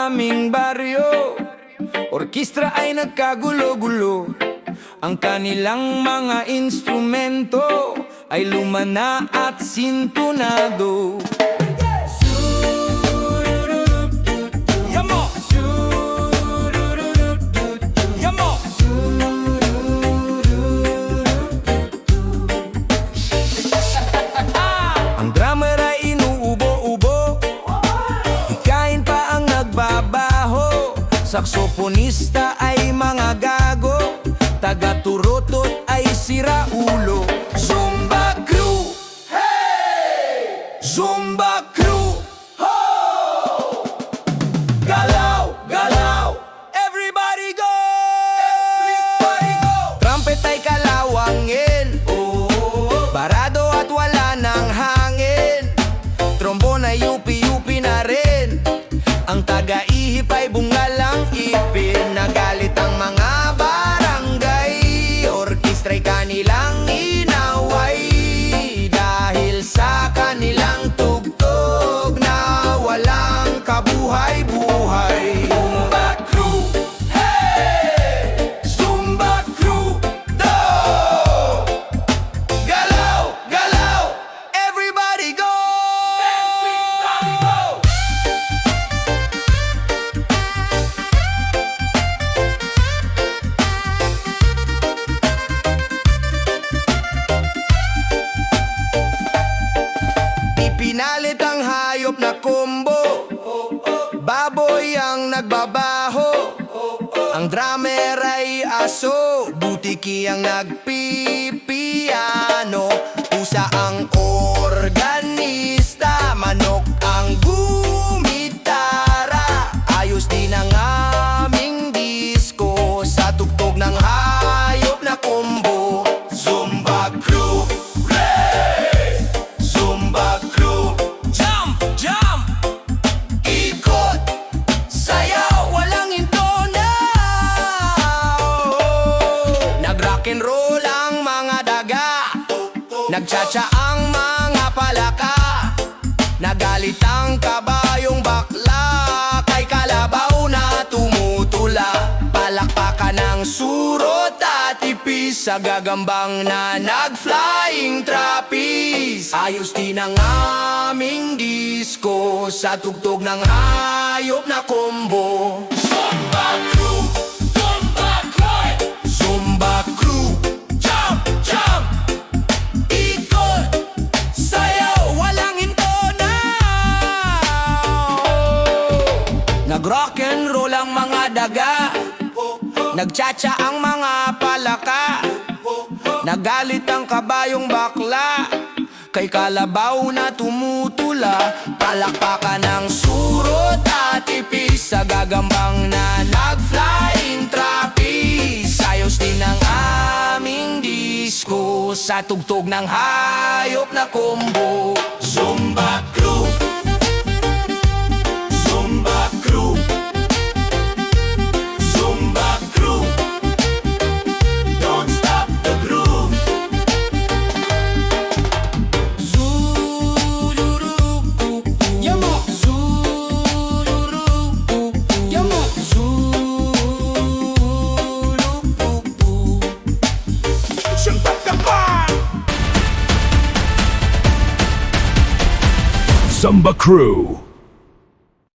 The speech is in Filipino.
aming baryo. Orkestra ay nagkagulo-gulo, ang kanilang mga instrumento ay lumana at sintonado. Ang drummer ay inuubo-ubo, hikain pa ang nagbabaho. Saksoponista ay mga gago, taga-turotot ay siraulo. Zumba crew, hey! Zumba crew, ho! Galaw, galaw, everybody go! Everybody go! Trumpet ay kalawangin, barado at wala nang hangin. Trombone ay yupi-yupi na rin, ang taga-ihip ay bungalang ipin. Nagalit ang mga barangay, orkestra'y kanilang inaway, dahil sa kanilang tugtog na walang kabuhay-buhay. Zumba crew, hey! Zumba crew, do! Galaw, galaw, everybody go! Everybody go! Ipinalit ang hayop na kombo, baboy ang nagbabaho. Ang drummer ay aso, butiki ang nagpipiano. Pusa ang organista, manok ang gumitara. Ayos din ang aming disco sa tugtog ng hayop na kombo. Zumba crew, hey! Zumba crew, jump, jump! Ikot, sayaw, walang intona. Nag-rock'n'roll ang mga daga, nagtsatsa ang mga palaka. Nagalit ang kabayong bakla, kay kalabaw na tumutula. Palakpakan ng surot at ipis, sa gagambang na nag-flying trapeze. Ayos din ang aming disco sa tugtog ng hayop na kombo. Zumba crew, Zumba crew, Zumba crew, jump, jump! Ikot, sayaw, walang intona. Nag-rock'n'roll ang mga daga, nagtsatsa ang mga palaka. Nagalit ang kabayong bakla, kay kalabaw na tumutula. Palakpakan ng surot at ipis, sa gagambang na nag-flying trapeze. Ayos din ang aming disco sa tugtog ng hayop na kombo. Zumba crew, Zumba crew, Zumba crew, don't stop the groove. Zuluru, yamo, zuluru, yamo, zuluru. Zumba Crew.